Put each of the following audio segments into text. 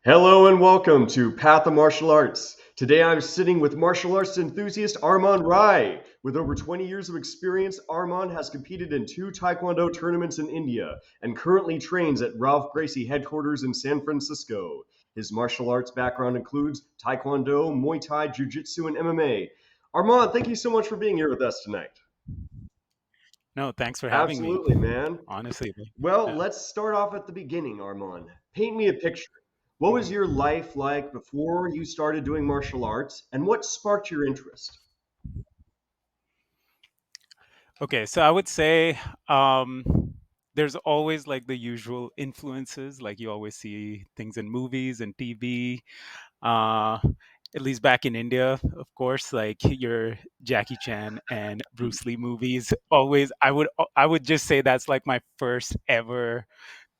Hello and welcome to Path of Martial Arts. Today I'm sitting with martial arts enthusiast Armaan Rai. With over 20 years of experience, Armaan has competed in two Taekwondo tournaments in India and currently trains at Ralph Gracie headquarters in San Francisco. His martial arts background includes Taekwondo, Muay Thai, Jiu Jitsu, and MMA. Armaan, thank you so much for being here with us tonight. No, thanks for having me. Absolutely, man. Honestly, Well, yeah. let's start off at the beginning, Armand. Paint me a picture. What was Mhm. your life like before you started doing martial arts, and what sparked your interest? Okay, so I would say um, there's always like the usual influences, like you always see things in movies and TV. Uh, at least back in India, of course, like your Jackie Chan and Bruce Lee movies. Always, I would just say that's like my first ever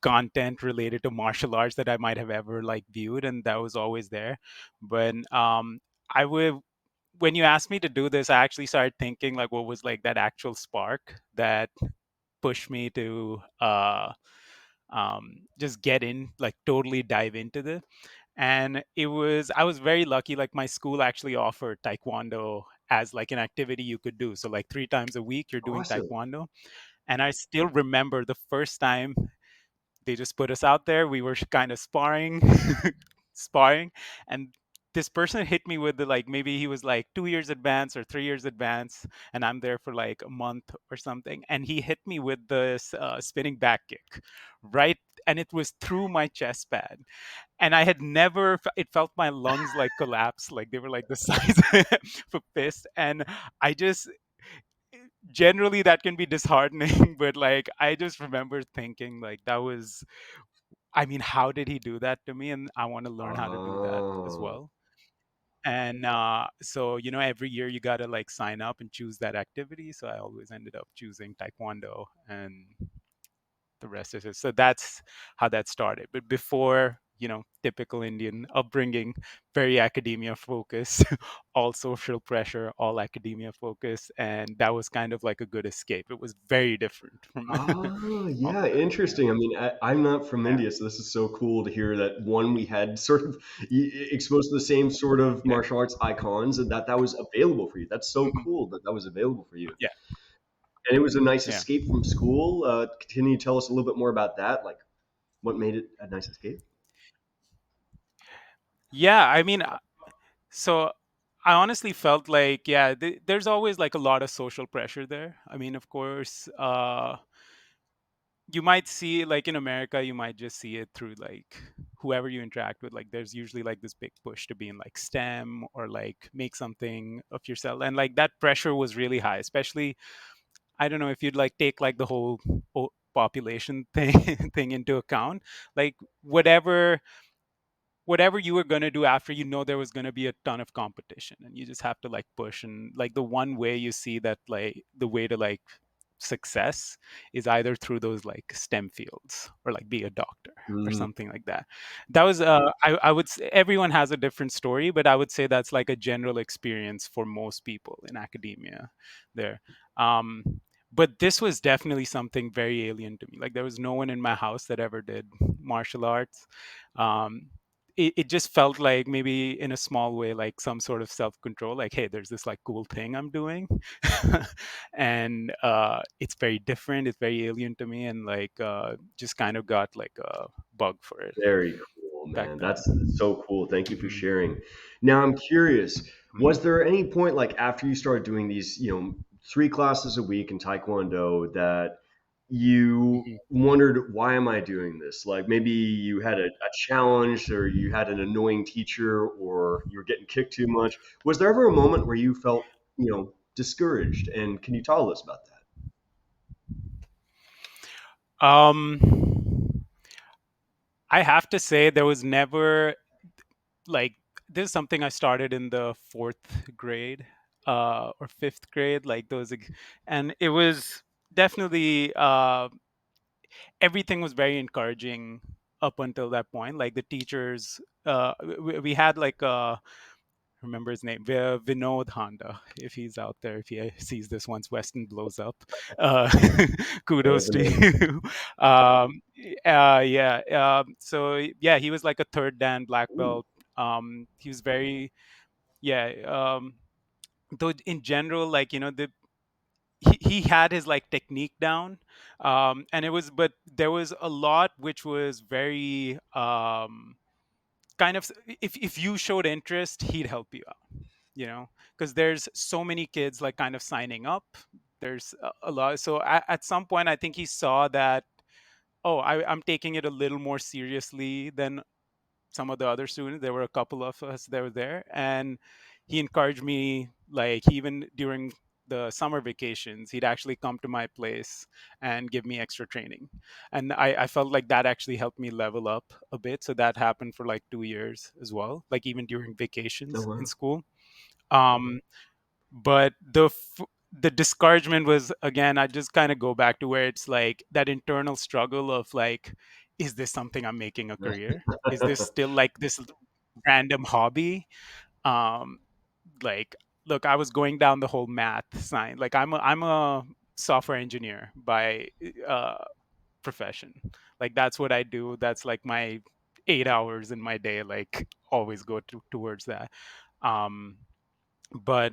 content related to martial arts that I might have ever like viewed, and that was always there. But I would when you asked me to do this, I actually started thinking like what was like that actual spark that pushed me to just get in, like totally dive into this. And I was very lucky. Like my school actually offered taekwondo as like an activity you could do. So like 3 times a week you're doing Awesome. taekwondo. And I still remember the first time they just put us out there. We were kind of sparring, sparring, and this person hit me with the like maybe he was like 2 years advance or 3 years advance, and I'm there for like a month or something, and he hit me with this spinning back kick, right, and it was through my chest pad, and I had never. It felt my lungs like collapse, like they were like the size of a fist, and I just generally that can be disheartening but like I just remember thinking like that was, I mean, how did he do that to me? And I want to learn how to do that as Oh. well. And so, every year you got to like sign up and choose that activity. So I always ended up choosing Taekwondo and the rest is it. So that's how that started. But before, typical Indian upbringing, very academia focused, all social pressure, all academia focused. And that was kind of like a good escape. It was very different from Oh, all yeah, of that. interesting. I mean, I'm not from Yeah. India, so this is so cool to hear that one, we had sort of exposed to the same sort of Yeah. martial arts icons and that was available for you. That's so Mhm. cool that that was available for you. Yeah. And it was a nice Yeah. escape from school. Can you tell us a little bit more about that? Like, what made it a nice escape? Yeah. I mean, so I honestly felt like, yeah, there's always like a lot of social pressure there. I mean, of course, you might see like in America, you might just see it through like whoever you interact with. Like, there's usually like this big push to be in like STEM or like make something of yourself, and like that pressure was really high. Especially, I don't know if you'd like take like the whole population thing thing into account. Like whatever whatever you were going to do after, there was going to be a ton of competition and you just have to like push, and like the one way you see that, like the way to like success is either through those like STEM fields or like be a doctor or Mm. something like that. That was I would say everyone has a different story, but I would say that's like a general experience for most people in academia there. um but this was definitely something very alien to me. Like there was no one in my house that ever did martial arts. um it just felt like maybe in a small way like some sort of self-control, like hey, there's this like cool thing I'm doing. And it's very different, it's very alien to me, and like just kind of got like a bug for it Very cool, back man. then. That's so cool. Thank you for Hmm. sharing. Now, I'm curious, Hmm. was there any point like after you started doing these, three classes a week in Taekwondo that you Hmm. wondered, why am I doing this? Like maybe you had a challenge or you had an annoying teacher or you were getting kicked too much. Was there ever a moment where you felt, discouraged? And can you tell us about that? um I have to say there was never like, this is something I started in the fourth grade or fifth grade, like and it was definitely everything was very encouraging up until that point. Like the teachers, we had like a remember his name, Vinod Honda, if he's out there, if he sees this once Weston blows up. Uh, kudos to Vanilla. you. Yeah. So yeah, he was like a third dan black Ooh. belt. He was very, yeah. Though in general, like, he had his like technique down, and it was, but there was a lot which was very kind of, if you showed interest, he'd help you out, because there's so many kids like kind of signing up. There's a lot. So at some point, I think he saw that, oh, I'm taking it a little more seriously than some of the other students. There were a couple of us that were there, and he encouraged me. Like, even during the summer vacations, he'd actually come to my place and give me extra training, and I felt like that actually helped me level up a bit. So that happened for like 2 years as well, like even during Oh vacations in wow. school. Um, but the discouragement was, again, I just kind of go back to where it's like that internal struggle of like, is this something I'm making a career? Is this still like this random hobby? um like, look, I was going down the whole math science, like I'm a software engineer by uh profession. Like, that's what I do. That's like my 8 hours in my day, like, always go towards that. um but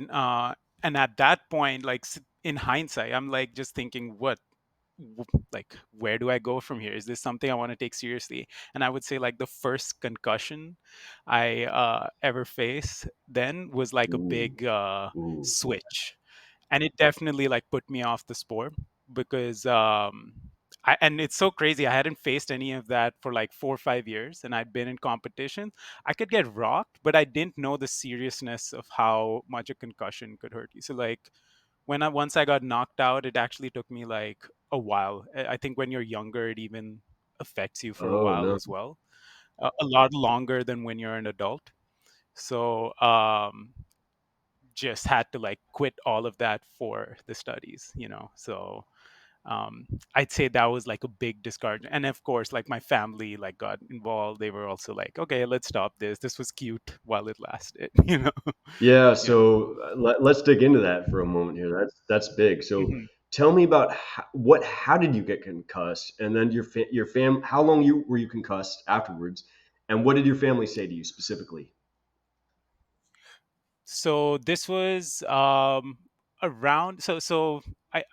and at that point, like, in hindsight, I'm like just thinking, like, where do I go from here? Is this something I want to take seriously? And I would say, like, the first concussion I ever faced then was like a Ooh. big Ooh. switch, and it definitely like put me off the sport, because and it's so crazy. I hadn't faced any of that for like 4 or 5 years, and I'd been in competition. I could get rocked, but I didn't know the seriousness of how much a concussion could hurt you. So, like, once I got knocked out, it actually took me like a while. I think when you're younger, it even affects you for a Oh while no. as well, a lot longer than when you're an adult. So just had to like quit all of that for the studies. So I'd say that was like a big discouragement. And of course, like, my family like got involved. They were also like, okay, let's stop this. This was cute while it lasted. Yeah, Yeah. so let's dig into that for a moment here. That's big. So Mhm. tell me about how did you get concussed, and then your fam how long you were you concussed afterwards, and what did your family say to you specifically? So this was around,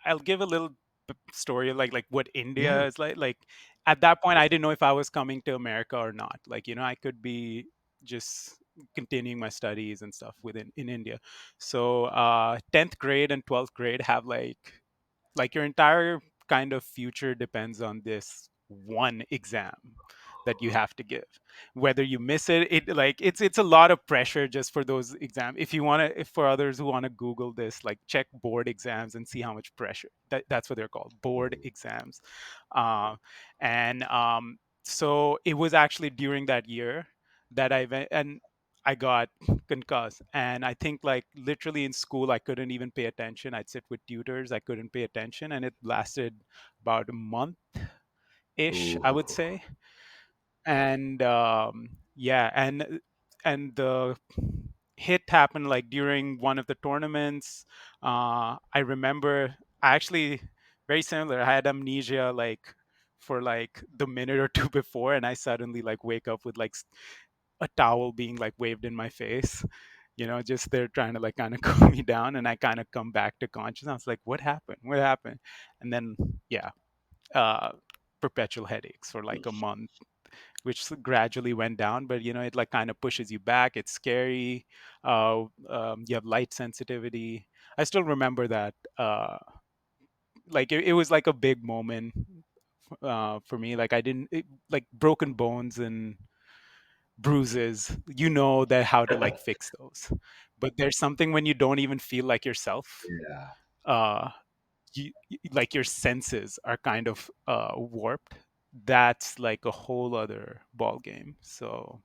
I'll give a little story of like what Yeah. India is like. Like, at that point, I didn't know if I was coming to America or not. Like, I could be just continuing my studies and stuff within in India. So 10th grade and 12th grade have like your entire kind of future depends on this one exam that you have to give. Whether you miss it, it's a lot of pressure just for those exams. If you want to, if for others who want to Google this, like, check board exams and see how much pressure, that's what they're called, board exams. uh, and So it was actually during that year that I went, and I got concussed. And I think, like, literally in school, I couldn't even pay attention. I'd sit with tutors, I couldn't pay attention, and it lasted about a month ish, I would Ooh. say. And yeah, and the hit happened like during one of the tournaments. I remember, I actually, very similar, I had amnesia like for like the minute or two before, and I suddenly like wake up with like a towel being like waved in my face. Just they're trying to like kind of calm me down, and I kind of come back to consciousness. I was like, what happened? And then, yeah, uh perpetual headaches for like a month, which gradually went down. But it like kind of pushes you back. It's scary. You have light sensitivity. I still remember that. Like, it was like a big moment for me. Like, I didn't like broken bones and bruises. That how to like fix those. But there's something when you don't even feel like yourself. Yeah. Uh, like, your senses are kind of warped. That's like a whole other ball game. So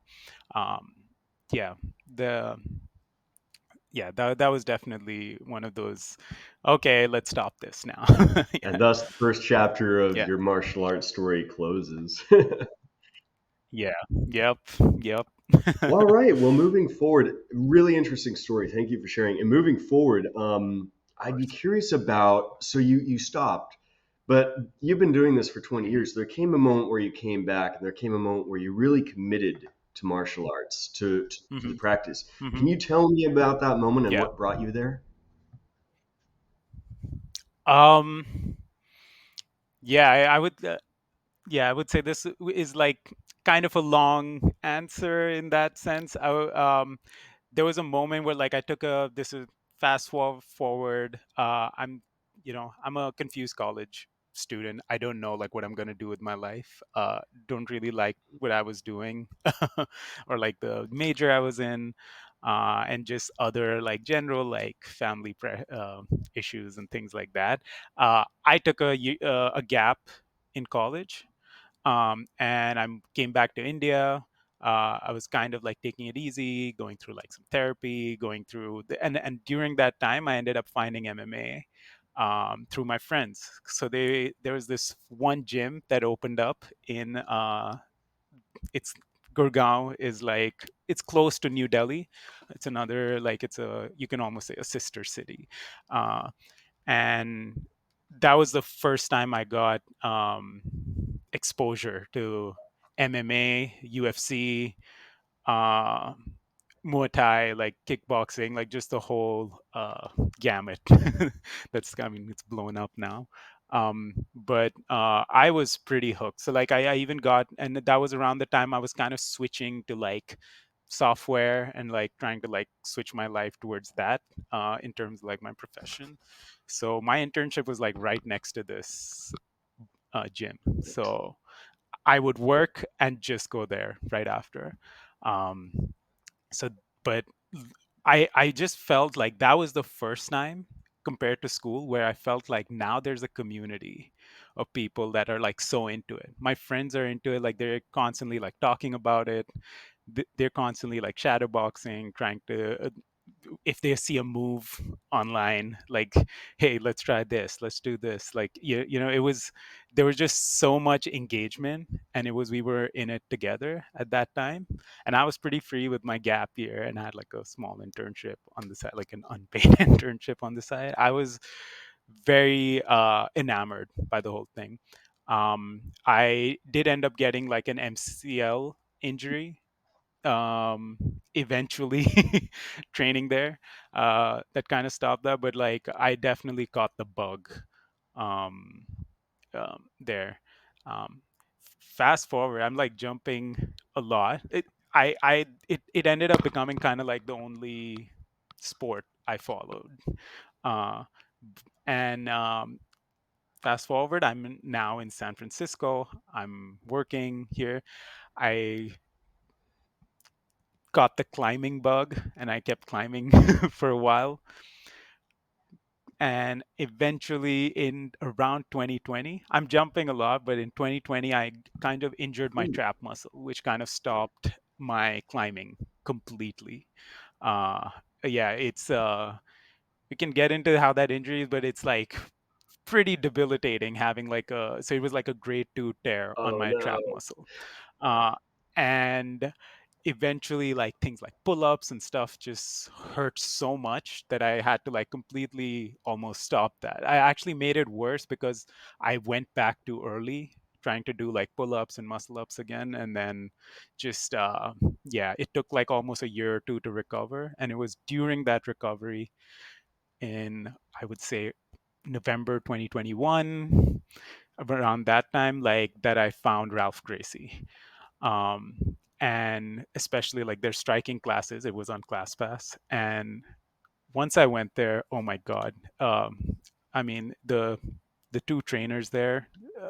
um yeah, the yeah, that was definitely one of those, okay, let's stop this now. And Yeah. thus the first chapter of Yeah. your martial arts story closes. Yeah. Yep. Yep. All right. Well, moving forward, really interesting story. Thank you for sharing. And moving forward, I'd be curious about. So you stopped, but you've been doing this for 20 Mhm. years. There came a moment where you came back, and there came a moment where you really committed to martial arts, to the Mhm. practice. Can Mhm. you tell me about that moment and Yeah. what brought you there? Um. Yeah, I would. Yeah, I would say this is like kind of a long answer in that sense. There was a moment where like I took a this is forward. I'm a confused college student. I don't know like what I'm gonna do with my life. Don't really like what I was doing, or like the major I was in. And just other like general like issues and things like that. I took a gap in college, and I came back to India. I was kind of like taking it easy, going through like some therapy, and during that time, I ended up finding MMA through my friends. So there was this one gym that opened up in it's Gurgaon is like it's close to New Delhi. It's another like it's a you can almost say a sister city. Uh, and that was the first time I got exposure to MMA, UFC, uh, Muay Thai, like kickboxing, like just the whole gamut. I mean, it's blown up now. But I was pretty hooked. So like I even got, and that was around the time I was kind of switching to like software and like trying to like switch my life towards that in terms of like my profession. So my internship was like right next to this gym. So I would work and just go there right after. Um, so, but I just felt like that was the first time compared to school where I felt like now there's a community of people that are like so into it. My friends are into it, like they're constantly like talking about it. They're constantly like shadowboxing, trying to if they see a move online, like, hey, let's try this, let's do this, like it was there was just so much engagement, and it was we were in it together at that time. And I was pretty free with my gap year and had like a small internship on the side, like an unpaid internship on the side. I was very enamored by the whole thing. I did end up getting like an MCL injury eventually training there, that kind of stopped that, but like I definitely caught the bug um there. um Fast forward, I'm like jumping a lot. It ended up becoming kind of like the only sport I followed. uh and Fast forward, now in San Francisco. I'm working here. I got the climbing bug and I kept climbing for a while. And eventually, in around 2020, I'm jumping a lot, but in 2020, I kind of injured my Ooh. trap muscle, which kind of stopped my climbing completely. Uh, yeah, we can get into how that injury is, but it's like pretty debilitating having like so it was like a grade 2 tear on Oh my trap no. muscle. And eventually like things like pull-ups and stuff just hurt so much that I had to like completely almost stop that. I actually made it worse because I went back too early trying to do like pull-ups and muscle ups again, and then just yeah, it took like almost a year or two to recover. And it was during that recovery in, I would say, November 2021, around that time, like that I found Ralph Gracie. And especially like their striking classes, it was on ClassPass. And once I went there, oh my God. I mean, the two trainers there, uh,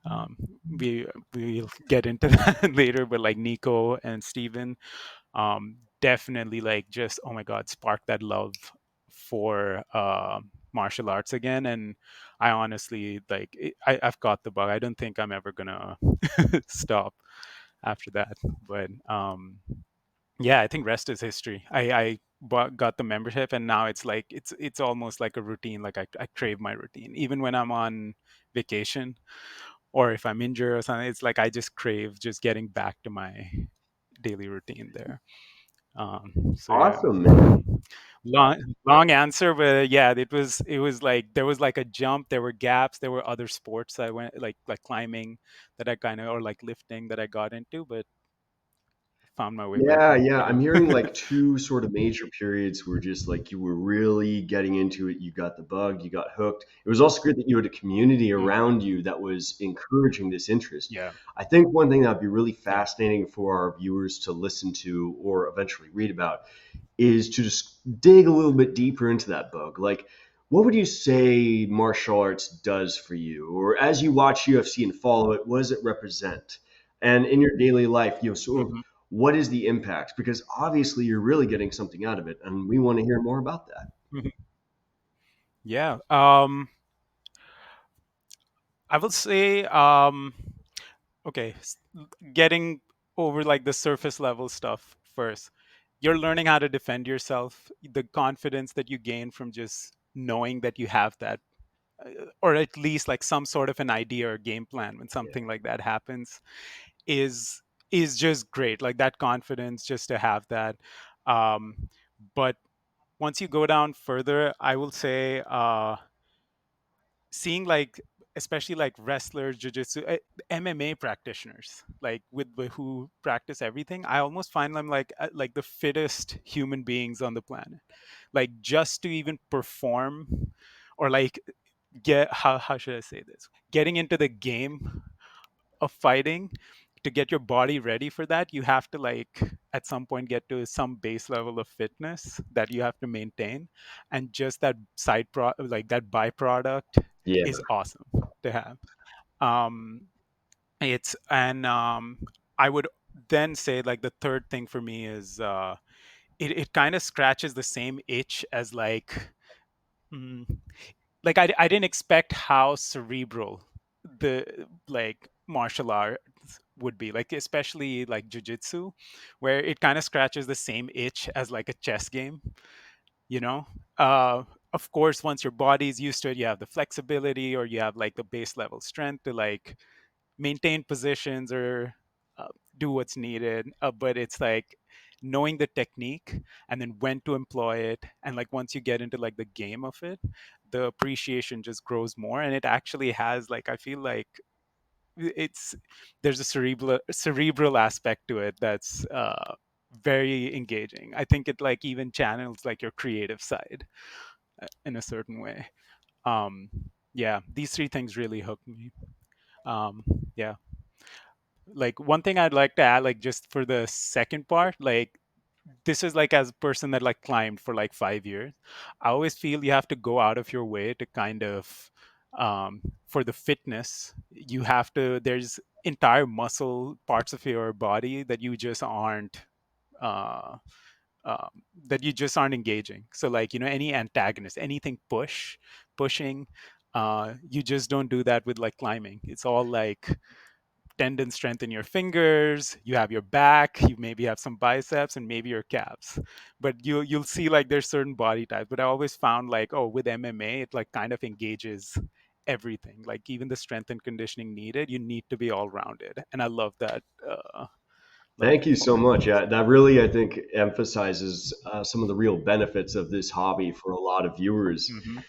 um, we'll get into that later, but like Nico and Steven, definitely like just oh my god, sparked that love for martial arts again. And I honestly like I've got the bug. I don't think I'm ever gonna stop after that. But yeah, I think rest is history. Got the membership, and now it's like it's almost like a routine. Like I crave my routine even when I'm on vacation, or if I'm injured or something. It's like I just crave just getting back to my daily routine there. So yeah, Awesome, man. long answer, but yeah, it was like there was like a jump, there were gaps, there were other sports I went like climbing that I kind of or like lifting that I got into, but found my way back Yeah, home yeah. I'm too. hearing like two sort of major periods where just like you were really getting into it. You got the bug, you got hooked. It was also great that you had a community Mm, around you that was encouraging this interest. yeah, I think one thing that would be really yeah. fascinating for our viewers to listen to or eventually read about is to just dig a little bit deeper into that bug. Like, what would you say martial arts does for you? Or as you watch UFC and follow it, what does it represent? And in your daily life, sort of Mhm, what is the impact? Because obviously you're really getting something out of it, and we want to hear more about that. mhm. Yeah. I will say, okay, getting over like the surface level stuff first. You're learning how to defend yourself, the confidence that you gain from just knowing that you have that, or at least like some sort of an idea or game plan when Yeah, something like that happens is is just great. Like that confidence just to have that. Um, but once you go down further, I will say, seeing like especially like wrestlers, jiu-jitsu, MMA practitioners, like with who practice everything, I almost find them like the fittest human beings on the planet. Like just to even perform or like get how should I say this? Getting into the game of fighting, to get your body ready for that, you have to like at some point get to some base level of fitness that you have to maintain, and just that like that byproduct yeah. is awesome to have. um it's and I would then say like the third thing for me is, it kind of scratches the same itch as like, mm, like I didn't expect how cerebral the like martial arts would be, like especially like jujitsu, where it kind of scratches the same itch as like a chess game, you know. uh of course, once your body's used to it, you have the flexibility or you have like the base level strength to like maintain positions or uh, do what's needed. But it's like knowing the technique and then when to employ it. And like once you get into like the game of it, the appreciation just grows more. And it actually has like, I feel like it's there's a cerebral aspect to it that's very engaging. I think it like even channels like your creative side in a certain way. um yeah, these three things really hook me. um yeah, like one thing I'd like to add, like just for the second part, like this is like as a person that like climbed for like 5 years, I always feel you have to go out of your way to kind of, for the fitness, you have to, there's entire muscle parts of your body that you just aren't, uh, um, that you just aren't engaging. So like, you know, any antagonist, anything pushing, you just don't do that with like climbing. It's all like tendon strength in your fingers, you have your back, you maybe have some biceps and maybe your calves. But you'll see like there's certain body types. But I always found like, oh, with MMA it like kind of engages everything, like even the strength and conditioning needed, you need to be all rounded. And I love that, love Thank that you so point. much. Yeah, that really, I think, emphasizes some of the real benefits of this hobby for a lot of viewers. Hmm.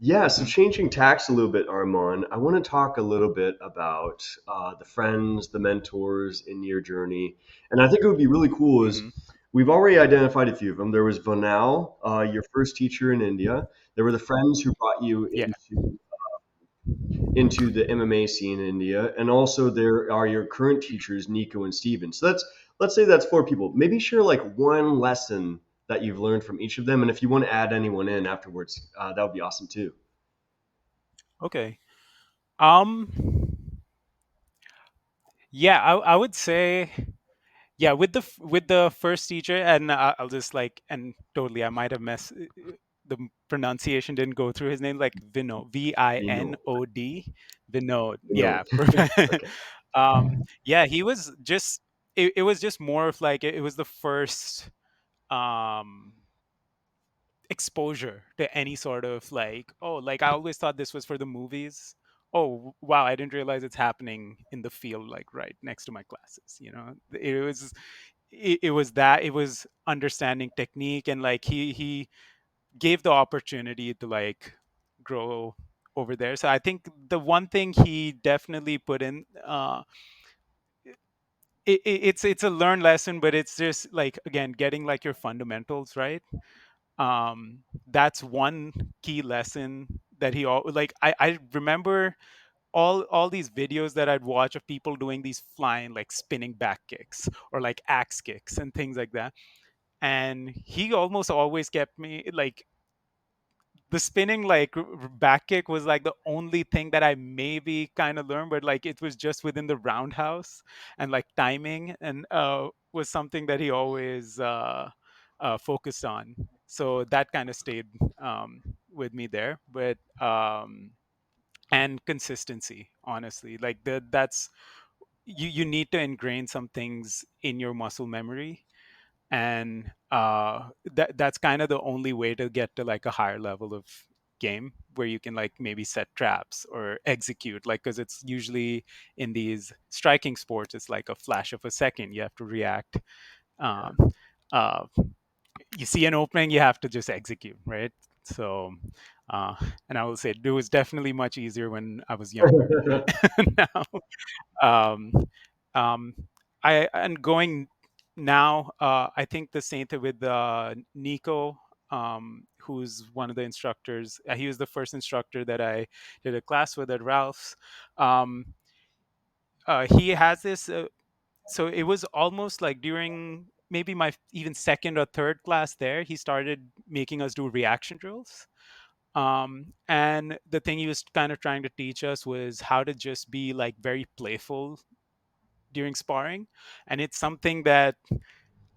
Yeah, so Hmm. changing tacks a little bit, Armand, I want to talk a little bit about the friends, the mentors in your journey. And I think it would be really cool is Hmm. we've already identified a few of them. There was Vonal, your first teacher in India. There were the friends who brought you Yeah. into the MMA scene in India, and also there are your current teachers, Nico and Steven. So let's say that's four people. Maybe share like one lesson that you've learned from each of them, and if you want to add anyone in afterwards, that would be awesome too. Okay. um yeah, I would say, yeah, with with the first teacher, and I'll just like, and totally I might have messed, the pronunciation didn't go through his name, like Vinod, Vino, Vinod, Vinod, Vinod. yeah. Perfect. Okay. Yeah, he was just, it was just more of like, it was the first um exposure to any sort of like, oh, like I always thought this was for the movies oh wow, I didn't realize it's happening in the field, like right next to my classes. It was understanding technique, and like he gave the opportunity to like grow over there. So I think the one thing he definitely put in, it's a learned lesson, but it's just like, again, getting like your fundamentals right. That's one key lesson that like I remember all these videos that I'd watch of people doing these flying, like spinning back kicks or like axe kicks and things like that. And he almost always kept me like, the spinning like back kick was like the only thing that I maybe kind of learned, but like it was just within the roundhouse, and like timing and was something that he always focused on. So that kind of stayed with me there. But and consistency, honestly, like that's you need to ingrain some things in your muscle memory, and that's kind of the only way to get to like a higher level of game where you can like maybe set traps or execute, like, because it's usually in these striking sports, it's like a flash of a second, you have to react. Yeah. um, uh, you see an opening, you have to just execute, right? So uh, and I will say it was definitely much easier when I was younger. Now, um, um, I and going now, I think the same thing with Nico, who's one of the instructors. He was the first instructor that I did a class with at Ralph's. Um, he has this. So it was almost like during maybe my even second or third class there, he started making us do reaction drills. And the thing he was kind of trying to teach us was how to just be like very playful during sparring. And it's something that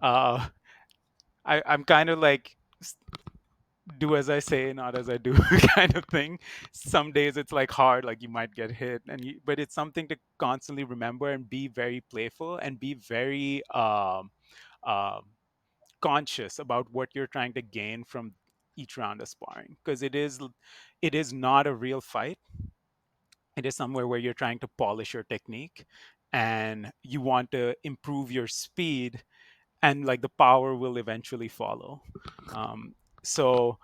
uh, I'm kind of like do as I say, not as I do kind of thing. Some days it's like hard, like you might get hit, but it's something to constantly remember and be very playful and be very um, conscious about what you're trying to gain from each round of sparring, because it is not a real fight. It is somewhere where you're trying to polish your technique, and you want to improve your speed, and like the power will eventually follow. So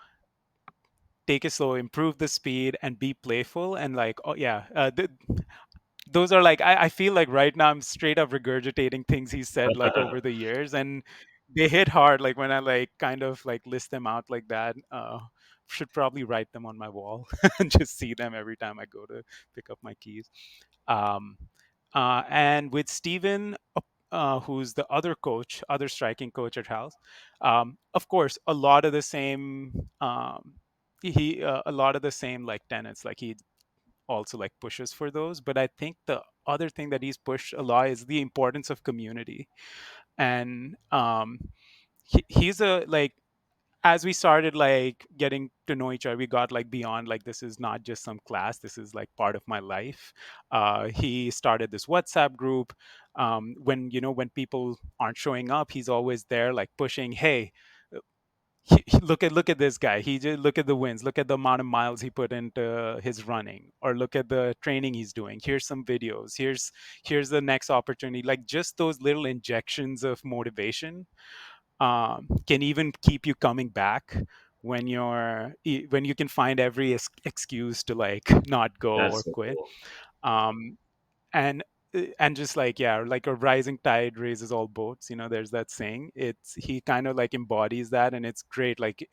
take it slow, improve the speed, and be playful. And like, oh yeah, those are like, I feel like right now I'm straight up regurgitating things he said like over the years, and they hit hard. Like when I like kind of like list them out like that. Should probably write them on my wall and just see them every time I go to pick up my keys. Um, and with Steven, who's the other coach, other striking coach at House, of course, a lot of the same. He a lot of the same like tenets. Like he also like pushes for those. But I think the other thing that he's pushed a lot is the importance of community. And he's a like, as we started like getting to know each other, we got like beyond like, this is not just some class, this is like part of my life. He started this WhatsApp group. When when people aren't showing up, he's always there like pushing, hey, look at this guy, he just look at the wins, look at the amount of miles he put into his running, or look at the training he's doing, here's some videos, here's the next opportunity. Like just those little injections of motivation can even keep you coming back when when you can find every excuse to like not go That's or so quit. cool. um and just like, yeah, like a rising tide raises all boats, there's that saying. It's He kind of like embodies that, and it's great. Like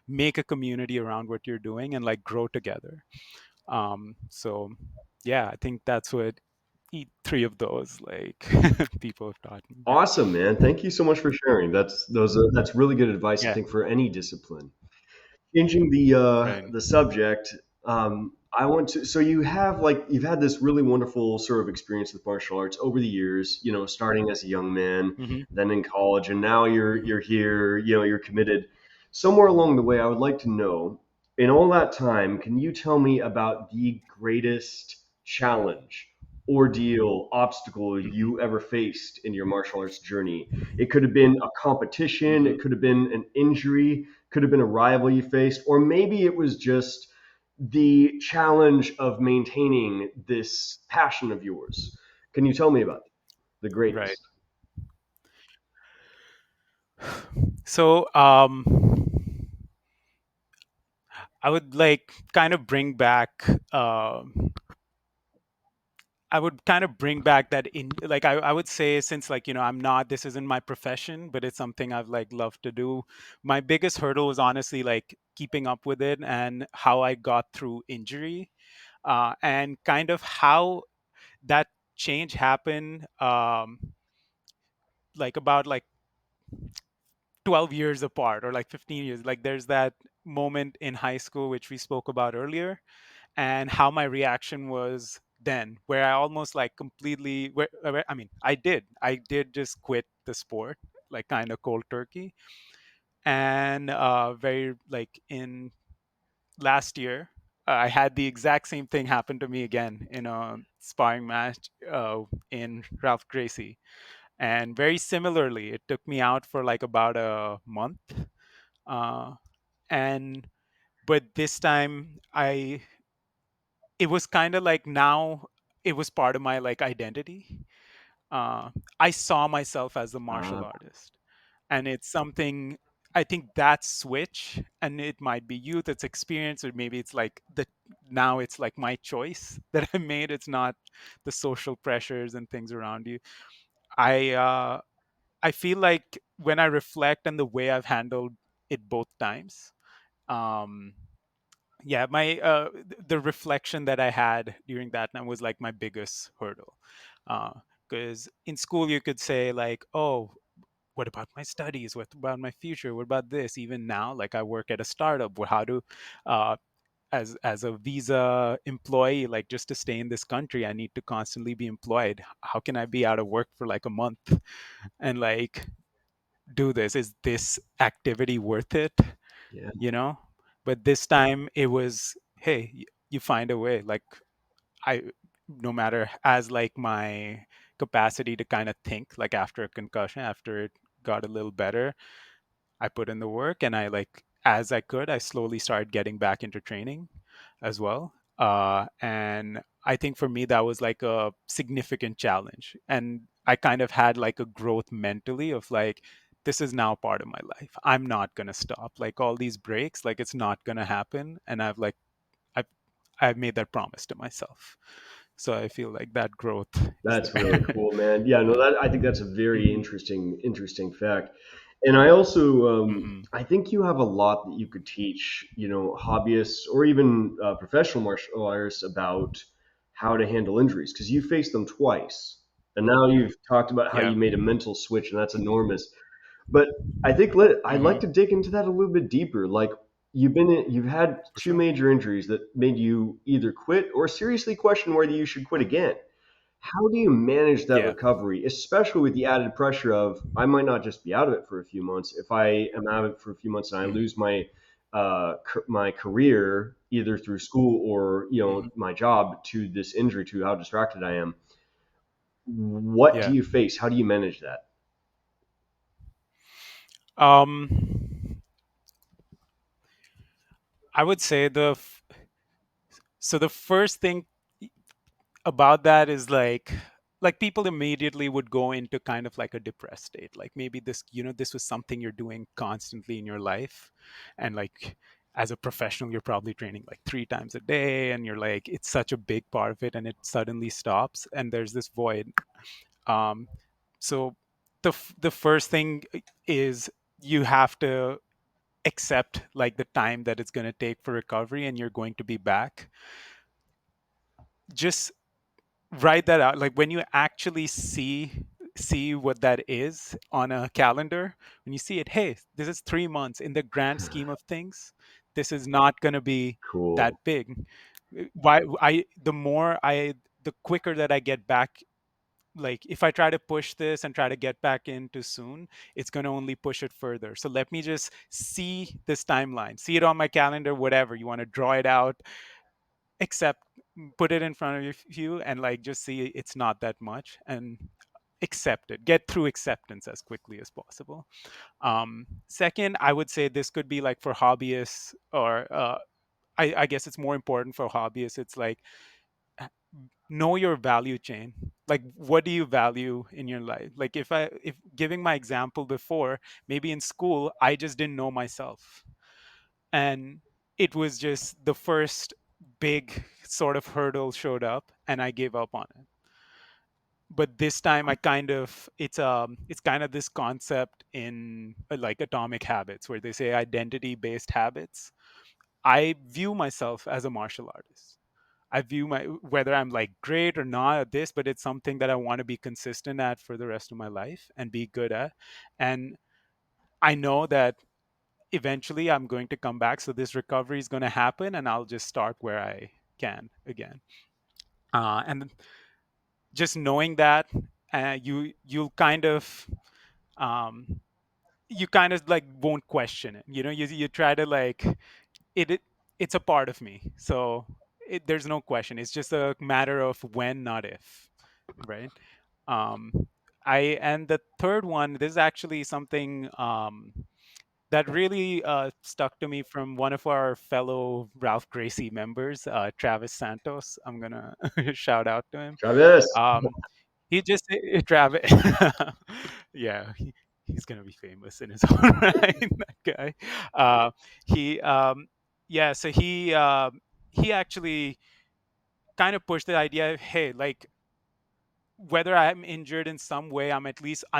make a community around what you're doing and like grow together. So yeah, I think that's what three of those like people have taught me. Awesome, man. Thank you so much for sharing. That's really good advice, I Yeah, think, for any discipline. Changing right. the subject, I want to. So you have like you've had this really wonderful sort of experience with martial arts over the years. Starting as a young man, Hmm. then in college, and now Hmm. you're here. You're committed. Somewhere along the way, I would like to know, in all that time, can you tell me about the greatest challenge, ordeal, obstacle you ever faced in your martial arts journey? It could have been a competition. Hmm. It could have been an injury, could have been a rival you faced, or maybe it was just the challenge of maintaining this passion of yours. Can you tell me about the Right. greatest? So I would like kind of bring back I would kind of bring back that in like I would say, since like I'm not, this isn't my profession, but it's something I've like loved to do. My biggest hurdle was honestly like keeping up with it and how I got through injury, and kind of how that change happened, like about like 12 years apart or like 15 years. Like there's that moment in high school which we spoke about earlier, and how my reaction was then, where I almost like completely I mean, I did just quit the sport, like kind of cold turkey. And very like in last year, I had the exact same thing happen to me again in a sparring match in Ralph Gracie. And very similarly, it took me out for like about a month. Uh, and but this time I it was kind of like, now it was part of my like identity. uh, I saw myself as a martial Uh, artist, and it's something, I think that switch, and it might be youth, it's experience, or maybe it's like the now it's like my choice that I made. It's not the social pressures and things around you. I uh i feel like when I reflect on the way I've handled it both times, um yeah, the reflection that I had during that time was like my biggest hurdle. Because in school you could say like, oh, what about my studies, what about my future, what about this? Even now, like I work at a startup, how to uh, as a visa employee, like just to stay in this country I need to constantly be employed. How can I be out of work for like a month and like do this? Is this activity worth it? yeah, you know but this time it was, hey, you find a way. Like I no matter, as like my capacity to kind of think, like after a concussion, after it got a little better, I put in the work, and I like, as I could, I slowly started getting back into training as well. And I think for me that was like a significant challenge, and I kind of had like a growth mentally of like, this is now part of my life. I'm not gonna stop. Like all these breaks, like it's not gonna happen, and I've I've made that promise to myself. So I feel like that growth is that's really there. cool, man. Yeah, no, that I think that's a very Hmm. interesting fact. And I also, Hmm. I think you have a lot that you could teach, hobbyists or even professional martial artists about how to handle injuries because you faced them twice, and now you've talked about how Yeah. you made a mental switch, and that's enormous. But I think I'd like Hmm. to dig into that a little bit deeper. Like you've had For two sure. major injuries that made you either quit or seriously question whether you should quit again. How do you manage that Yeah. recovery, especially with the added pressure of I might not just be out of it for a few months. If I am out of it for a few months and I Hmm. lose my career either through school or Hmm. my job to this injury, to how distracted I am, what do Yeah. you face? How do you manage that? Um, I would say the first thing about that is like people immediately would go into kind of like a depressed state. Like maybe this was something you're doing constantly in your life, and like as a professional you're probably training like 3 times a day, and you're like, it's such a big part of it, and it suddenly stops, and there's this void. Um, so the first thing is you have to accept like the time that it's going to take for recovery, and you're going to be back. Just write that out. Like when you actually see what that is on a calendar, when you see it, hey, this is 3 months in the grand scheme of things, this is not going to be that Cool. big. Why I the quicker that I get back, like if I try to push this and try to get back in too soon, it's going to only push it further. So let me just see this timeline, see it on my calendar, whatever you want to draw it out, accept, put it in front of you, and like just see it's not that much, and accept it, get through acceptance as quickly as possible. Second, I would say this could be like for hobbyists or I guess it's more important for hobbyists. It's like uh, know your value chain. Like, what do you value in your life? Like, if giving my example before, maybe in school I just didn't know myself, and it was just the first big sort of hurdle showed up, and I gave up on it. But this time I kind of, it's kind of this concept in like atomic habits, where they say identity based habits. I view myself as a martial artist. I view my, whether I'm like great or not at this, but it's something that I want to be consistent at for the rest of my life and be good at. And I know that eventually I'm going to come back. So this recovery is going to happen, and I'll just start where I can again. And just knowing that, you'll kind of, um, you kind of like won't question it. You try to like it it's a part of me. So there's no question. It's just a matter of when, not if, right? Um, I and the third one, this is actually something that really stuck to me from one of our fellow Ralph Gracie members, Travis Santos. I'm gonna shout out to him. Travis. Um, he just Travis, yeah, he's gonna be famous in his own right. That guy, he, yeah. So he actually kind of pushed the idea of, hey, like, whether I'm injured in some way, I'm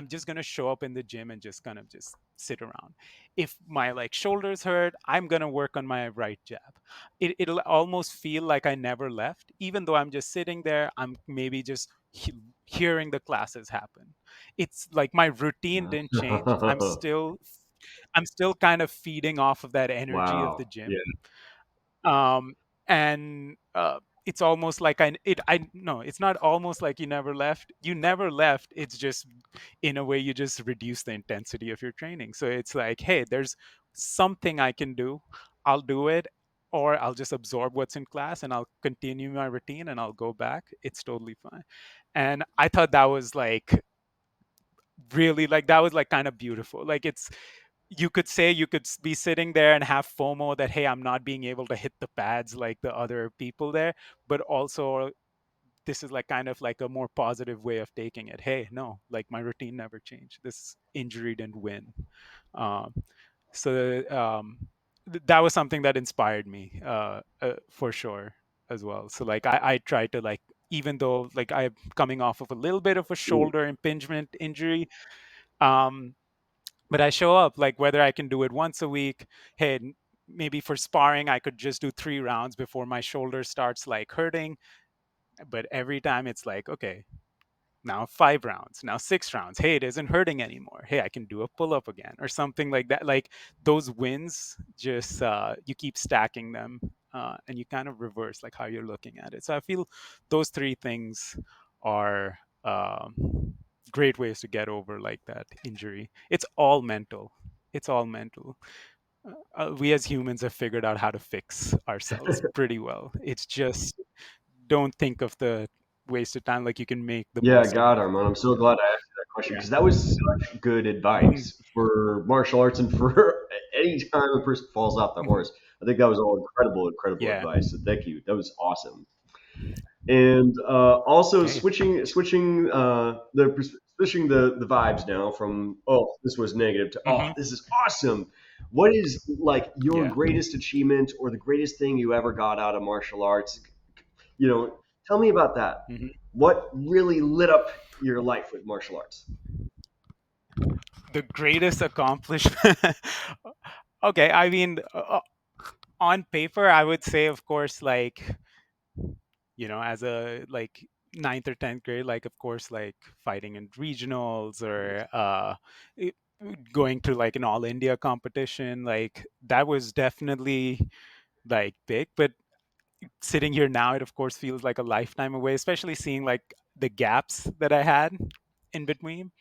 just gonna show up in the gym and just kind of just sit around. If my like shoulders hurt, I'm gonna work on my right jab. It'll almost feel like I never left, even though I'm just sitting there. I'm maybe just hearing the classes happen. It's like my routine didn't change. I'm still kind of feeding off of that energy of the Wow. Yeah. gym. um and it's almost like I no, it's not almost like you never left. It's just, in a way, you just reduce the intensity of your training. So it's like, hey, there's something I can do. I'll do it, or I'll just absorb what's in class and I'll continue my routine and I'll go back. It's totally fine. And I thought that was like, really, like, that was like kind of beautiful. Like, it's, you could say, you could be sitting there and have FOMO that, hey, I'm not being able to hit the pads like the other people there, but also this is like kind of like a more positive way of taking it. Hey, no, like, my routine never changed. This injury didn't win. Um, so that was something that inspired me, for sure, as well. So like, I try to like, even though like I'm coming off of a little bit of a Ooh. shoulder impingement injury, um, but I show up, like, whether I can do it once a week. Hey, maybe for sparring I could just do 3 rounds before my shoulder starts like hurting. But every time it's like, okay, now 5 rounds, now 6 rounds. Hey, it isn't hurting anymore. Hey, I can do a pull up again, or something like that. Like, those wins, just you keep stacking them, and you kind of reverse like how you're looking at it. So I feel those three things are, great ways to get over like that injury. It's all mental. It's all mental. We as humans have figured out how to fix ourselves pretty well. It's just, don't think of the wasted time. Like, you can make the Yeah, most God, out of Armand, it. I'm so glad I asked you that question Yeah. because that was such good Mhm. advice for martial arts and for any time a person falls off the Mhm. horse. I think that was all incredible, incredible Yeah. advice. So thank you. That was awesome. And also Hey. switching the vibes now from, oh, this was negative, to, oh, Hmm. this is awesome. What is like your Yeah. greatest achievement or the greatest thing you ever got out of martial arts? You know, tell me about that. Hmm. What really lit up your life with martial arts? The greatest accomplishment. Okay, I mean, on paper, I would say, of course, like, as a like ninth or 10th grade, like, of course, like fighting in regionals, or i- going to like an all India competition, like that was definitely like big. But sitting here now, it of course feels like a lifetime away, especially seeing like the gaps that I had in between.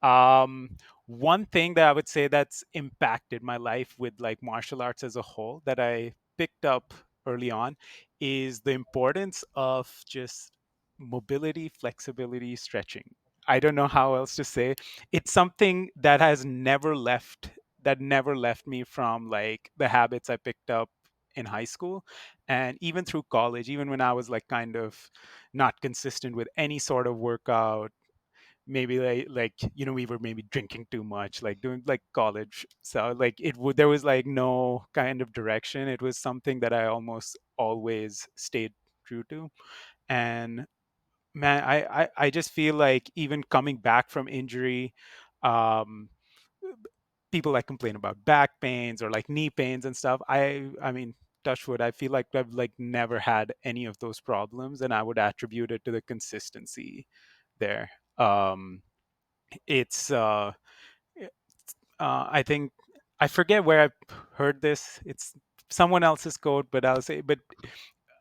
um One thing that I would say that's impacted my life with like martial arts as a whole, that I picked up early on, is the importance of just mobility, flexibility, stretching. I don't know how else to say. It's something that never left me from like the habits I picked up in high school, and even through college, even when I was like kind of not consistent with any sort of workout. Maybe we were maybe drinking too much, like doing like college, so like it would there was like no kind of direction. It was something that I almost always stayed true to. And man, I just feel like even coming back from injury, um people like complain about back pains or like knee pains and stuff. I mean, touch wood, I feel like I've like never had any of those problems, and I would attribute it to the consistency there. It's eh, I think I forget where I heard this. It's someone else's quote, but I'll say, but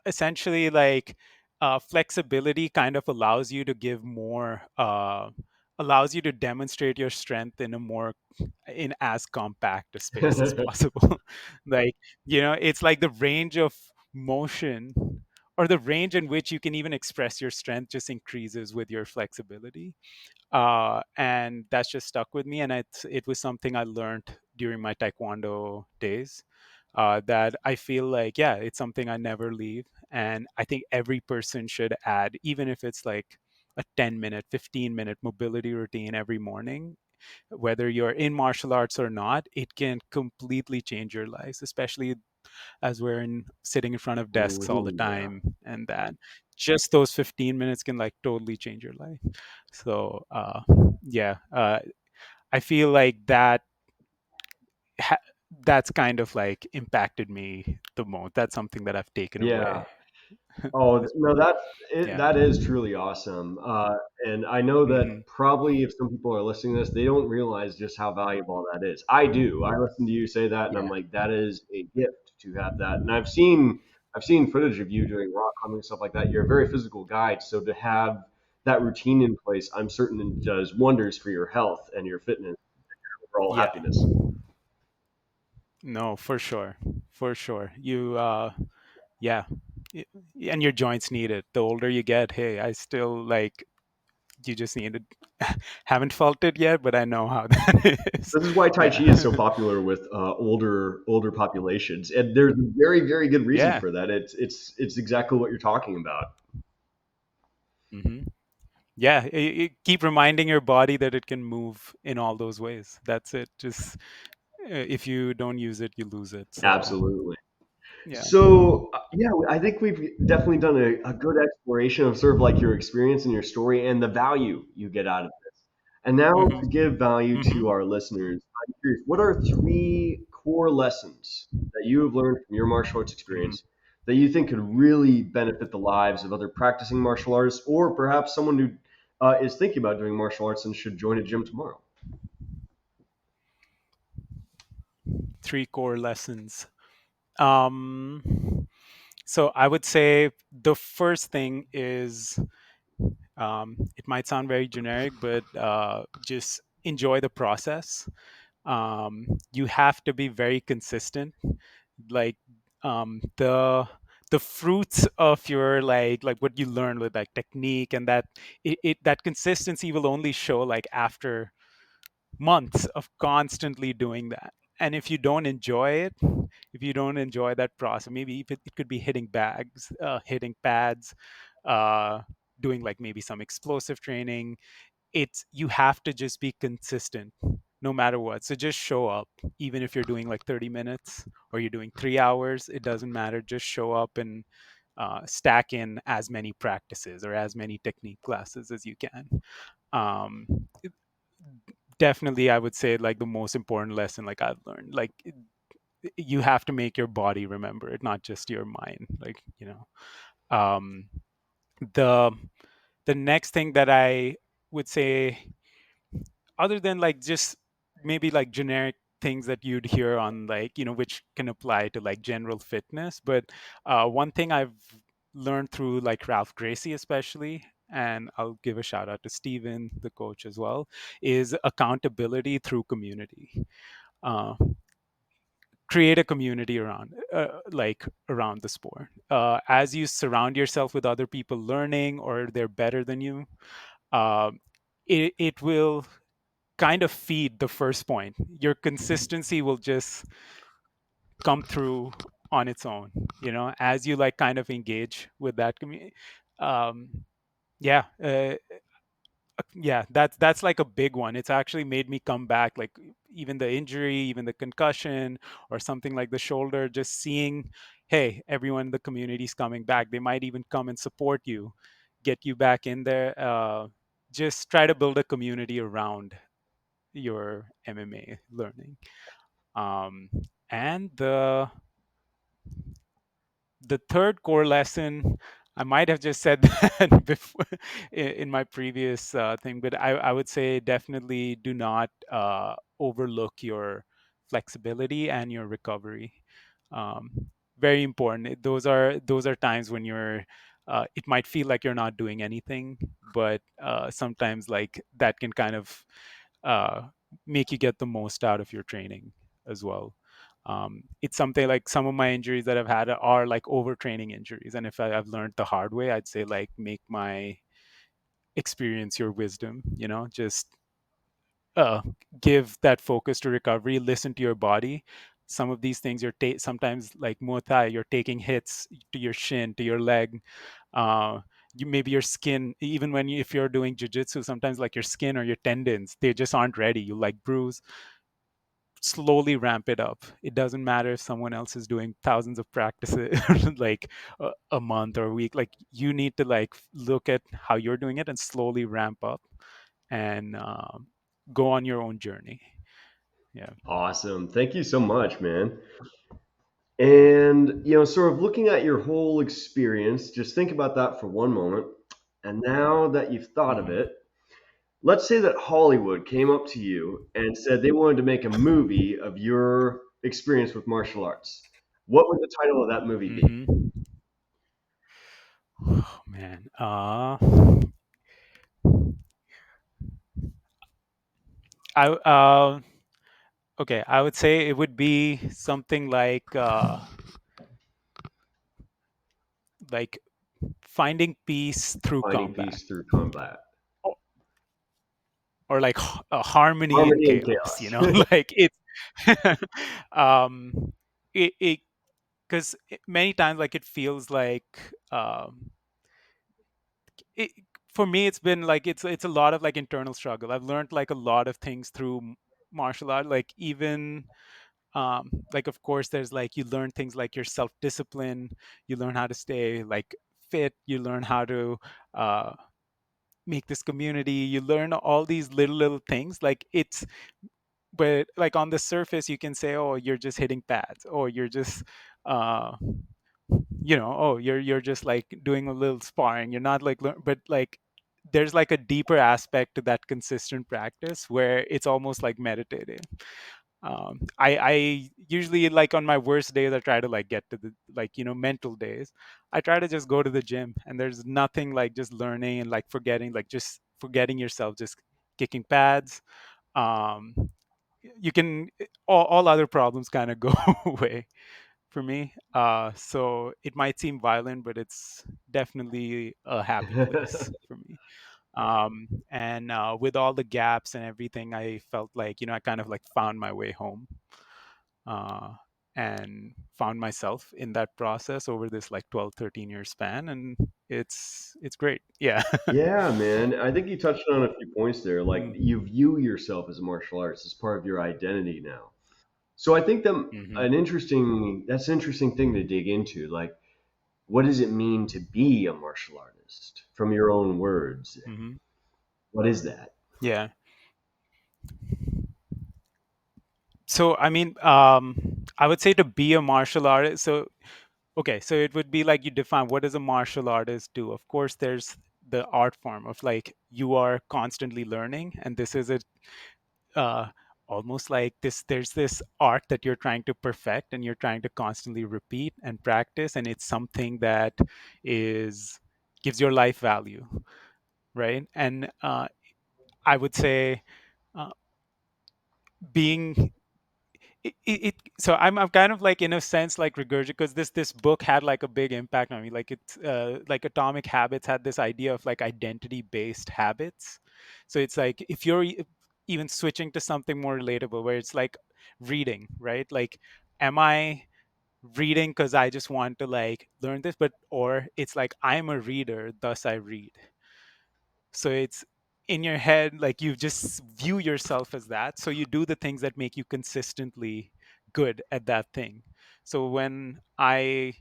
essentially, like flexibility kind of allows you to give more, allows you to demonstrate your strength in a more, in as compact a space as possible. Like, it's like the range of motion, or the range in which you can even express your strength, just increases with your flexibility. And that's just stuck with me. And it was something I learned during my taekwondo days. That I feel like, yeah, it's something I never leave. And I think every person should add, even if it's like a 10-minute, 15-minute mobility routine every morning, whether you're in martial arts or not. It can completely change your lives, especially as we're sitting in front of desks all the Ooh, yeah. time, and that just those 15 minutes can like totally change your life. So yeah, I feel like ha- that's kind of like impacted me the most. That's something that I've taken Yeah. away. Oh, This- no, yeah. that is truly awesome. And I know that Hmm. probably if some people are listening to this, they don't realize just how valuable that is. I do. I listen to you say that, and I'm Yeah. like, that is a gift to have that. And I've seen footage of you doing rock climbing and stuff like that. You're a very physical guy, so to have that routine in place, I'm certain it does wonders for your health and your fitness, overall Yeah. happiness. No, for sure. For sure. Yeah. Y- and your joints need it. The older you get, hey, I still like, you just need it. Haven't felt it yet, but I know how that is. This is why Tai Chi is so Yeah. popular with older populations, and there's a very good reason Yeah. for that. It's exactly what you're talking about. Hmm. Yeah. Keep reminding your body that it can move in all those ways. That's it. Just if you don't use it, you lose it. So Absolutely. yeah. So, yeah, I think we've definitely done a good exploration of sort of like your experience and your story and the value you get out of this. And now Hmm. to give value to Hmm. our listeners, I'm curious, what are three core lessons that you have learned from your martial arts Hmm. experience that you think could really benefit the lives of other practicing martial artists or perhaps someone who is thinking about doing martial arts and should join a gym tomorrow? Three core lessons. Um, so I would say the first thing is, it might sound very generic, but just enjoy the process. You have to be very consistent. Like, the fruits of your like what you learn with like technique, and that that consistency will only show like after months of constantly doing that. And if you don't enjoy it, if you don't enjoy that process, maybe if it could be hitting bags, hitting pads, uh, doing like maybe some explosive training. It's, you have to just be consistent no matter what. So just show up, even if you're doing like 30 minutes or you're doing 3 hours, it doesn't matter. Just show up and stack in as many practices or as many technique classes as you can. um, Definitely, I would say like the most important lesson like I've learned, like you have to make your body remember it, not just your mind. Like, um, the the next thing that I would say, other than like just maybe like generic things that you'd hear on, like, which can apply to like general fitness, but one thing I've learned through like Ralph Gracie especially, and I'll give a shout out to Steven, the coach, as well, is accountability through community. uh, Create a community around, like around the sport. As you surround yourself with other people learning or they're better than you, um, it will kind of feed the first point. Your consistency will just come through on its own, as you like kind of engage with that community. um yeah yeah, that's like a big one. It's actually made me come back, like even the injury, even the concussion, or something like the shoulder, just seeing, hey, everyone in the community is coming back. They might even come and support you, get you back in there. Just try to build a community around your MMA learning. um, and the third core lesson, I might have just said that before in my previous thing, but I would say definitely do not overlook your flexibility and your recovery. um, Very important. Those are times when it might feel like you're not doing anything, but sometimes like that can kind of uh, make you get the most out of your training as well. It's something like some of my injuries that I've had are like overtraining injuries, and if I've learned the hard way, I'd say like make my experience your wisdom. Just uh, give that focus to recovery. Listen to your body. Some of these things sometimes like Muay Thai, you're taking hits to your shin, to your leg. Uh, maybe your skin, even if you're doing jujitsu, sometimes like your skin or your tendons, they just aren't ready. You like bruise. Slowly ramp it up. It doesn't matter if someone else is doing thousands of practices like a month or a week. Like you need to like look at how you're doing it and slowly ramp up and go on your own journey. Yeah. Awesome. Thank you so much, man. And, sort of looking at your whole experience, just think about that for one moment. And now that you've thought of Hmm. it, let's say that Hollywood came up to you and said they wanted to make a movie of your experience with martial arts. What would the title of that movie be? Hmm. Oh man. I Okay, I would say it would be something like finding peace through Finding combat, peace through combat. or, or like a harmony in Harmony and chaos. chaos. Like it's um it because many times like it feels like um it, for me it's been like it's a lot of like internal struggle. I've learned like a lot of things through martial art, like even like of course there's like you learn things like your self discipline, you learn how to stay like fit, you learn how to uh make this community, you learn all these little things. Like it's but like on the surface you can say, oh, you're just hitting pads, or you're just uh oh, you're just like doing a little sparring, you're not like but like there's like a deeper aspect to that consistent practice where it's almost like meditative. I usually, like on my worst days, I try to like get to the like mental days, I try to just go to the gym, and there's nothing like just learning and like forgetting, like just forgetting yourself, just kicking pads. um you can all other problems kind of go away for me. So it might seem violent, but it's definitely a happy place for me. And with all the gaps and everything, I felt like I kind of like found my way home, uh, and found myself in that process over this like 12, 13 year span, and it's great. Yeah. Yeah, man. I think you touched on a few points there. Like you Mm-hmm. view yourself as a martial artist as part of your identity now. So I think that that's an interesting thing to dig into. Like, what does it mean to be a martial artist from your own words? Hmm. What is that? Yeah. So I mean, I would say to be a martial artist. So okay, so it would be like you define what does a martial artist do. Of course, there's the art form of like you are constantly learning, and this is a uh, almost like this. There's this art that you're trying to perfect, and you're trying to constantly repeat and practice, and it's something that is gives your life value, right? And I would say uh, being so I'm kind of like in a sense like regurgitating, because this book had like a big impact on me. Like it's like Atomic Habits had this idea of like identity based habits. So it's like if you're even switching to something more relatable, where it's like reading, right? Like am I reading because I just want to like learn this, but or it's like I'm a reader, thus I read. So it's in your head, like you just view yourself as that. So you do the things that make you consistently good at that thing. So when I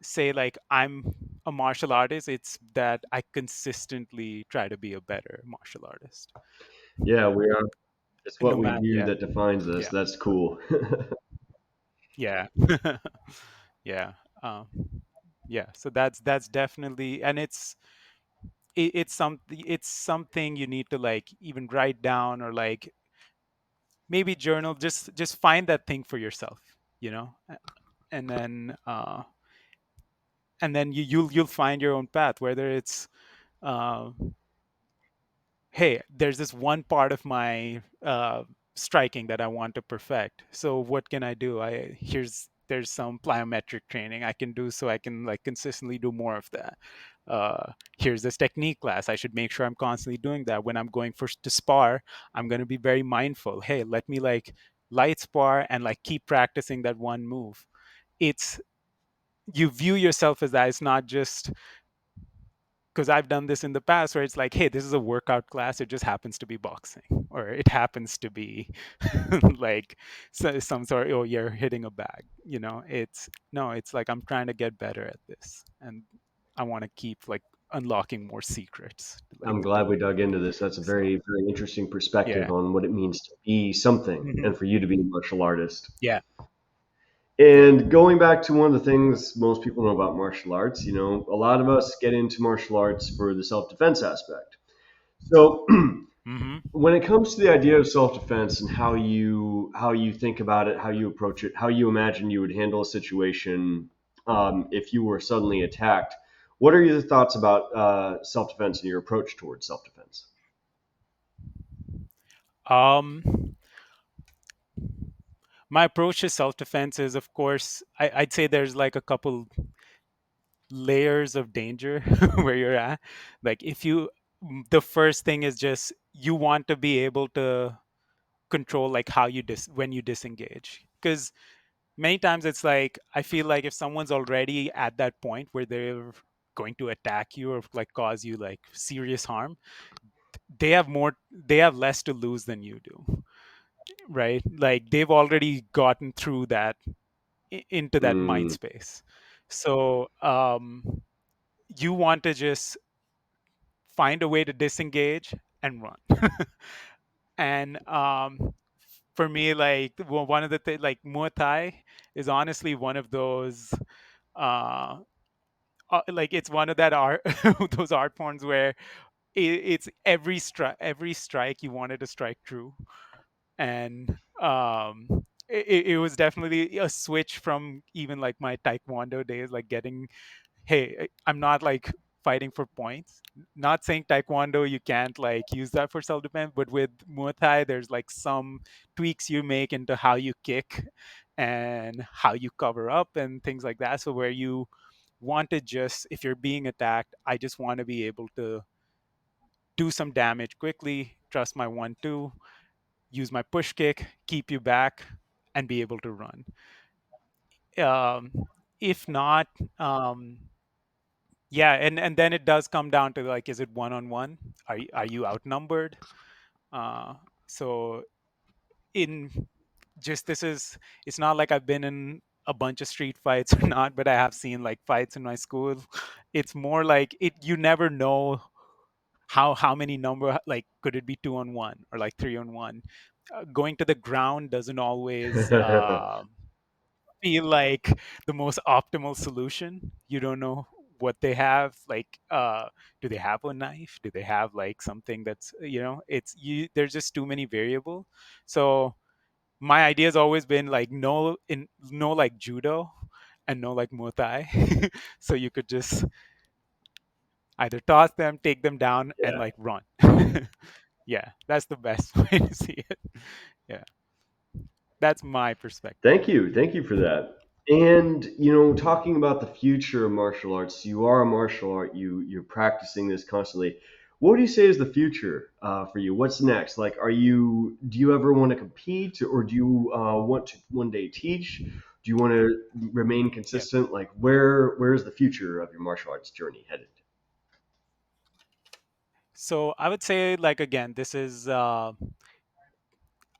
say like I'm a martial artist, it's that I consistently try to be a better martial artist. Yeah, we are. It's what No we matter, do yeah, that defines us. yeah, That's cool. yeah, yeah, um, yeah. So that's definitely, and it's something you need to like even write down or like maybe journal, just find that thing for yourself, you know. And then you'll find your own path, whether it's uh, hey, there's this one part of my striking that I want to perfect. So what can I do? There's some plyometric training I can do so I can like consistently do more of that. Here's this technique class. I should make sure I'm constantly doing that. When I'm going for to spar, I'm going to be very mindful. Hey, let me like light spar and like keep practicing that one move. It's you view yourself as that. It's not just because I've done this in the past where it's like, hey, this is a workout class. It just happens to be boxing, or it happens to be like some sort. Oh, you're hitting a bag. You know, it's no. It's like I'm trying to get better at this, and I want to keep like unlocking more secrets to like I'm do glad we dug into this. That's a so. very, very interesting perspective Yeah. on what it means to be something Hmm. and for you to be a martial artist. Yeah. Yeah. And going back to one of the things most people know about martial arts, a lot of us get into martial arts for the self defense aspect. So, Hmm. when it comes to the idea of self defense and how you think about it, how you approach it, how you imagine you would handle a situation if you were suddenly attacked, what are your thoughts about self defense and your approach towards self defense? Um, my approach to self defense is, of course, I'd say there's like a couple layers of danger where you're at. Like if you, the first thing is just you want to be able to control like how you when you disengage, because many times it's like I feel like if someone's already at that point where they're going to attack you or like cause you like serious harm, they have less to lose than you do, right? Like they've already gotten through that into that mind Mm, space. So you want to just find a way to disengage and run. And for me, like one of the like Muay Thai is honestly one of those uh, like it's one of that art those art forms where it's every strike you wanted to strike true. And it was definitely a switch from even like my taekwondo days, like getting, hey, I'm not like fighting for points. Not saying taekwondo you can't like use that for self defense, but with Muay Thai, there's like some tweaks you make into how you kick and how you cover up and things like that. So where you want to just, if you're being attacked, I just want to be able to do some damage quickly, trust my 1-2, use my push kick, keep you back, and be able to run. Um, if not, um, yeah, and then it does come down to like, is it one on one? Are you outnumbered? Uh, so in just this is it's not like I've been in a bunch of street fights or not, but I have seen like fights in my school. It's more like it you never know how many number, like could it be 2 on 1 or like 3 on 1. Going to the ground doesn't always feel like the most optimal solution. You don't know what they have, like do they have a knife, do they have like something that's, it's you there's just too many variable. So my idea has always been like no like judo and no like Muay Thai. So you could just either toss them, take them down, and yeah. like run. Yeah, that's the best way to see it. Yeah, that's my perspective. Thank you. Thank you for that. And talking about the future of martial arts, you are a martial art. You're practicing this constantly. What would you say is the future for you? What's next? Like, do you ever want to compete, or do you want to one day teach? Do you want to remain Yeah. consistent? Like, where's the future of your martial arts journey headed? So I would say, like, again, this is I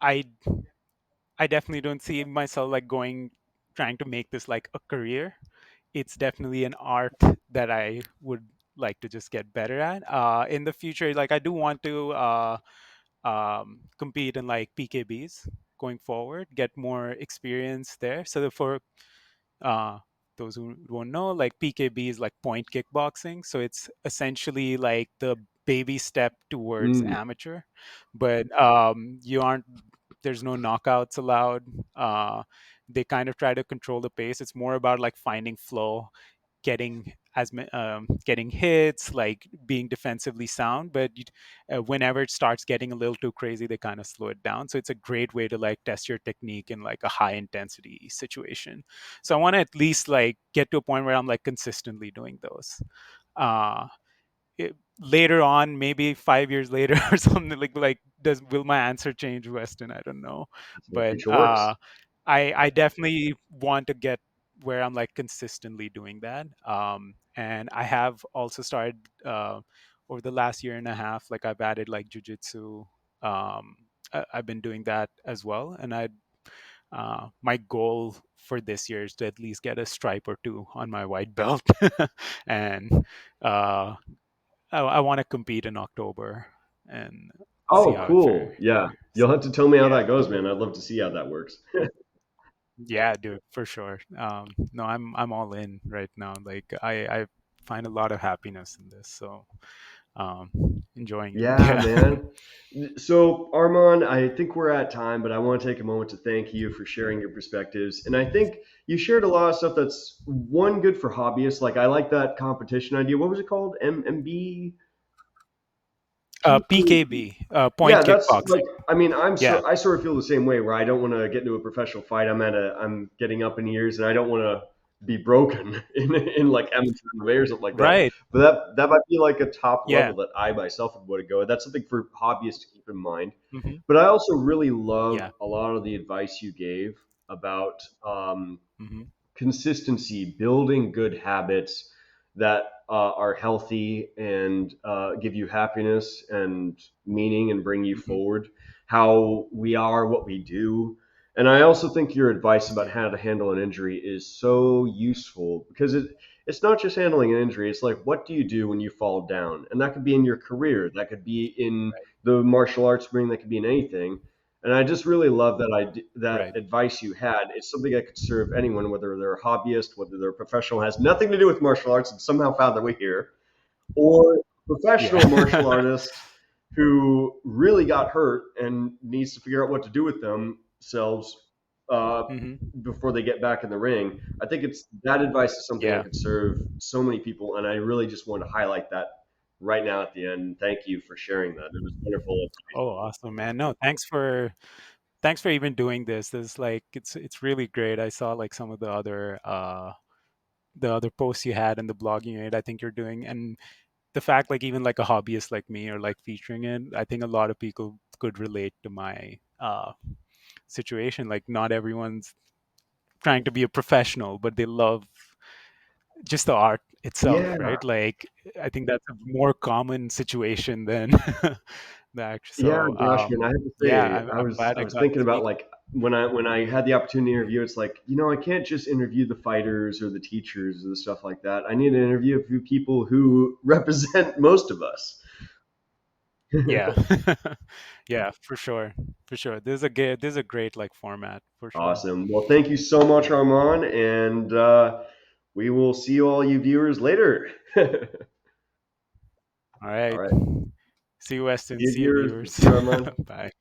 I definitely don't see myself like going trying to make this like a career. It's definitely an art that I would like to just get better at. In the future, like I do want to compete in like PKBs going forward, get more experience there. So for uh, those who don't know, like PKB is like point kickboxing. So it's essentially like the baby step towards Mm, amateur, but you aren't. There's no knockouts allowed. They kind of try to control the pace. It's more about like finding flow, getting hits, like being defensively sound. But whenever it starts getting a little too crazy, they kind of slow it down. So it's a great way to like test your technique in like a high intensity situation. So I want to at least like get to a point where I'm like consistently doing those. Uh, Later on, maybe 5 years later or something, like does will my answer change, Weston? I don't know, that's how the but future works. I definitely want to get where I'm like consistently doing that. And I have also started over the last year and a half, like I've added like jujitsu. I've been doing that as well, and my goal for this year is to at least get a stripe or two on my white belt, and uh, I want to compete in October and see Oh, how it cool. Yeah. fares. You'll have to tell me how Yeah, that goes, man. I'd love to see how that works. yeah, dude, for sure. No, I'm all in right now. Like I find a lot of happiness in this, so um, enjoying it. Yeah, Yeah. man. So, Armand, I think we're at time, but I want to take a moment to thank you for sharing your perspectives. And I think you shared a lot of stuff that's one good for hobbyists. Like I like that competition idea. What was it called? MMB? PKB, point Yeah, that's like, kickboxing. I mean, Yeah. I sort of feel the same way where I don't want to get into a professional fight. I'm getting up in years and I don't want to be broken in like amateur MMA or something like that. Right. But that might be like a top Yeah. level that I myself would want to go. That's something for hobbyists to keep in mind. Hmm. But I also really love Yeah. a lot of the advice you gave about Hmm. consistency, building good habits that are healthy and give you happiness and meaning and bring you Hmm. forward. How we are, what we do. And I also think your advice about Yeah. how to handle an injury is so useful because it's not just handling an injury. It's like, what do you do when you fall down? And that could be in your career, that could be in Right. the martial arts ring, that could be in anything. And I just really love that Right. advice you had. It's something that could serve anyone, whether they're a hobbyist, whether they're a professional, has nothing to do with martial arts and somehow found their way here, or a professional martial Yeah. artist who really got hurt and needs to figure out what to do with themselves uh, Hmm. before they get back in the ring. I think it's that advice is something that Yeah. could serve so many people, and I really just want to highlight that right now at the end. Thank you for sharing that. It was wonderful. Oh, awesome, man. No, thanks for even doing this. This like it's really great. I saw like some of the other posts you had and the blogging you made. I think you're doing, and the fact like even like a hobbyist like me or like featuring it, I think a lot of people could relate to my situation. Like not everyone's trying to be a professional, but they love just the art itself, Yeah, right? Like I think that's a more common situation than the act. yeah, So gosh, man, I have to yeah, say, I'm glad I I was got to thinking about speak. like when I had the opportunity to interview, it's like, I can't just interview the fighters or the teachers or the stuff like that. I need to interview a few people who represent most of us. Yeah. Yeah, for sure. For sure. This is a great like format for sure. Awesome. Well, thank you so much, Yeah. Armand, and we will see all you viewers later. All All right. right. See you, See Weston. you, See you, viewers. viewers. See you, Armand. Bye.